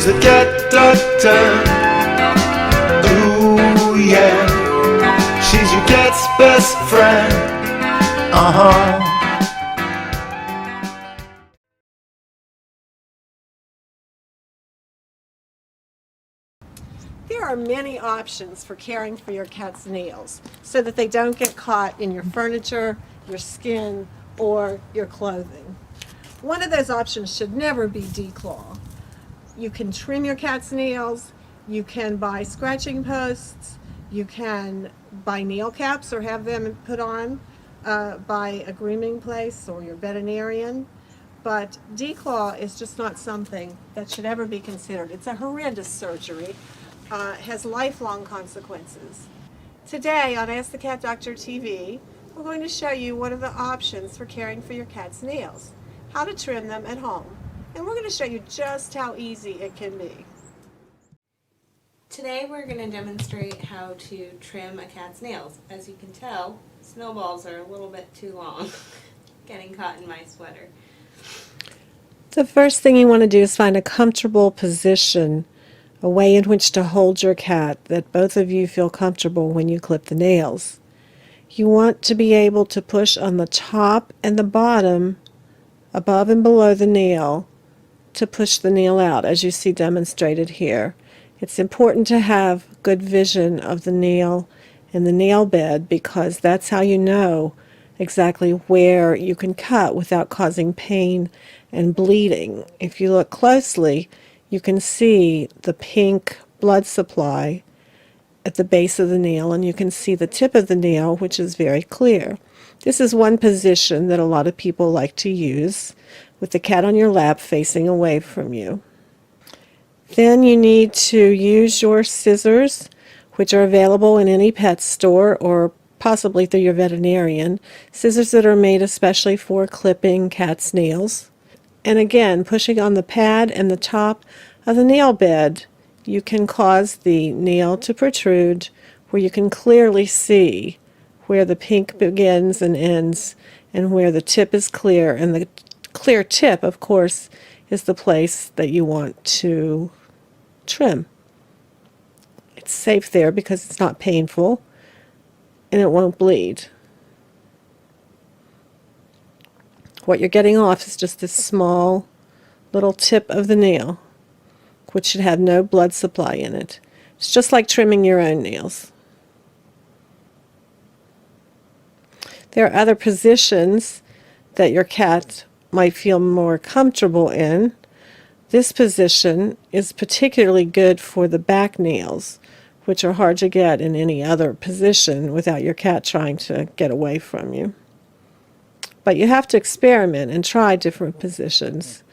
She's a cat doctor. Ooh yeah, she's your cat's best friend. There are many options for caring for your cat's nails so that they don't get caught in your furniture, your skin, or your clothing. One of those options should never be declaw. You can trim your cat's nails, you can buy scratching posts, you can buy nail caps or have them put on by a grooming place or your veterinarian. But declaw is just not something that should ever be considered. It's a horrendous surgery. Has lifelong consequences. Today on Ask the Cat Doctor TV, we're going to show you one of the options for caring for your cat's nails, how to trim them at home. And we're going to show you just how easy it can be. Today we're going to demonstrate how to trim a cat's nails. As you can tell, snowballs are a little bit too long, getting caught in my sweater. The first thing you want to do is find a comfortable position, a way in which to hold your cat that both of you feel comfortable when you clip the nails. You want to be able to push on the top and the bottom, above and below the nail, to push the nail out, as you see demonstrated here. It's important to have good vision of the nail and the nail bed, because that's how you know exactly where you can cut without causing pain and bleeding. If you look closely, you can see the pink blood supply at the base of the nail, and you can see the tip of the nail, which is very clear. This is one position that a lot of people like to use, with the cat on your lap facing away from you. Then you need to use your scissors, which are available in any pet store or possibly through your veterinarian, scissors that are made especially for clipping cat's nails. And again, pushing on the pad and the top of the nail bed, you can cause the nail to protrude where you can clearly see where the pink begins and ends and where the tip is clear. And the clear tip, of course, is the place that you want to trim. It's safe there because it's not painful and it won't bleed. What you're getting off is just this small little tip of the nail, which should have no blood supply in it. It's just like trimming your own nails. There are other positions that your cat might feel more comfortable in. This position is particularly good for the back nails, which are hard to get in any other position without your cat trying to get away from you. But you have to experiment and try different positions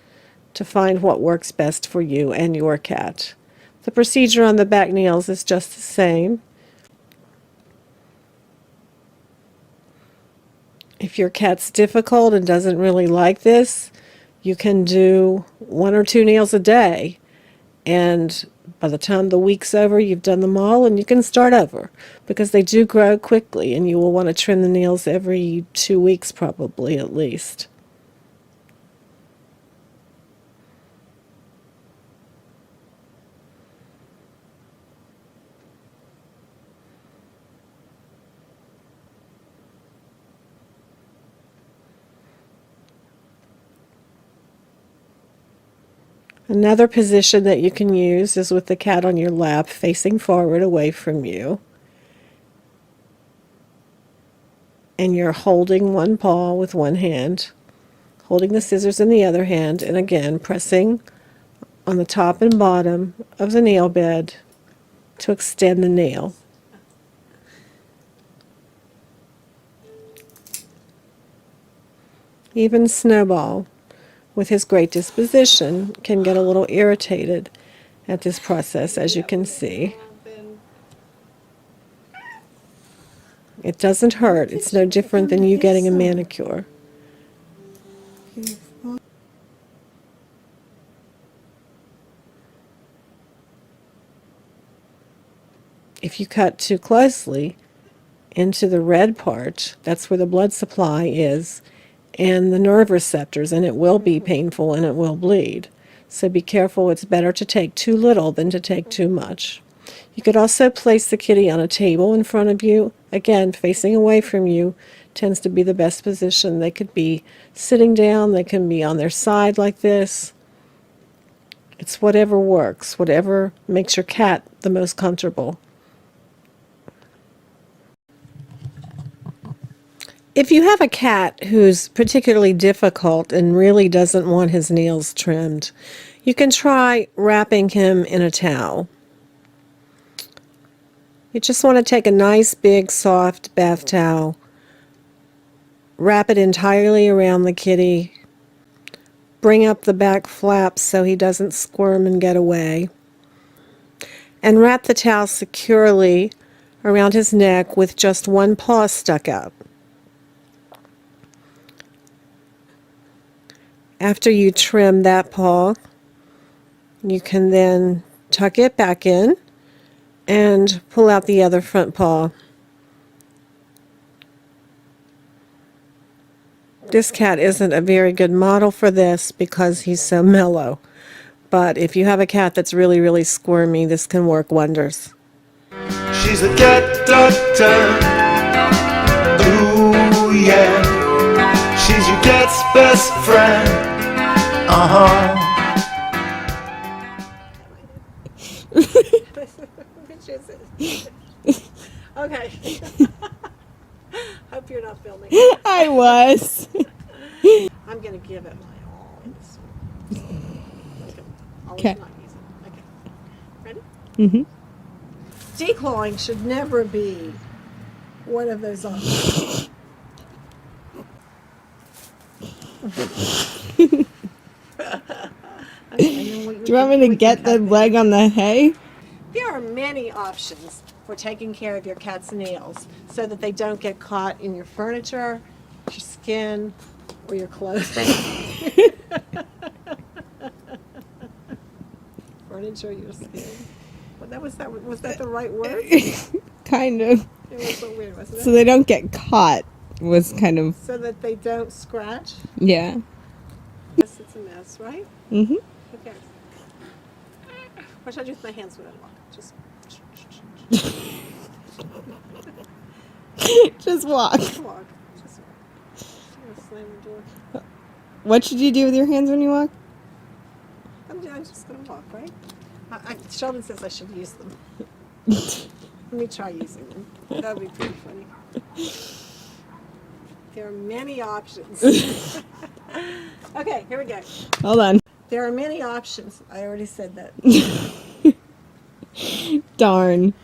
to find what works best for you and your cat. The procedure on the back nails is just the same. If your cat's difficult and doesn't really like this, you can do 1 or 2 nails a day, and by the time the week's over, you've done them all, and you can start over, because they do grow quickly, and you will want to trim the nails every 2 weeks probably at least. Another position that you can use is with the cat on your lap facing forward away from you. And you're holding one paw with one hand, holding the scissors in the other hand, and again pressing on the top and bottom of the nail bed to extend the nail. Even Snowball, with his great disposition, can get a little irritated at this process, as you can see. It doesn't hurt. It's no different than you getting a manicure. If you cut too closely into the red part, that's where the blood supply is, and the nerve receptors, and it will be painful and it will bleed. So be careful. It's better to take too little than to take too much. You could also place the kitty on a table in front of you. Again, facing away from you tends to be the best position. They could be sitting down. They can be on their side like this. It's whatever works, whatever makes your cat the most comfortable. If you have a cat who's particularly difficult and really doesn't want his nails trimmed, you can try wrapping him in a towel. You just want to take a nice big soft bath towel, wrap it entirely around the kitty, bring up the back flaps so he doesn't squirm and get away, and wrap the towel securely around his neck with just one paw stuck out. After you trim that paw, you can then tuck it back in and pull out the other front paw. This cat isn't a very good model for this because he's so mellow. But if you have a cat that's really, really squirmy, this can work wonders. She's a cat doctor. Ooh, yeah. She's your cat's best friend. Which is it? Okay. Hope you're not filming. I was. I'm going to give it my all in this one. Okay. Not use it. Okay. Ready? Mm-hmm. Declawing should never be one of those options. Do you want me to get the leg on the hay? There are many options for taking care of your cat's nails so that they don't get caught in your furniture, your skin, or your clothing. Furniture, your skin. Was that the right word? Kind of. It was so weird, wasn't it? So they don't get caught was kind of, So that they don't scratch. yeah. Yes, it's a mess, right? Mm-hmm. Okay. What should I do with my hands when I walk? Just Just walk. walk. Just walk. I'm gonna slam the door. What should you do with your hands when you walk? I'm just gonna walk, right? Sheldon says I should use them. Let me try using them. That would be pretty funny. There are many options. Okay, here we go. Hold on. There are many options. I already said that. Darn.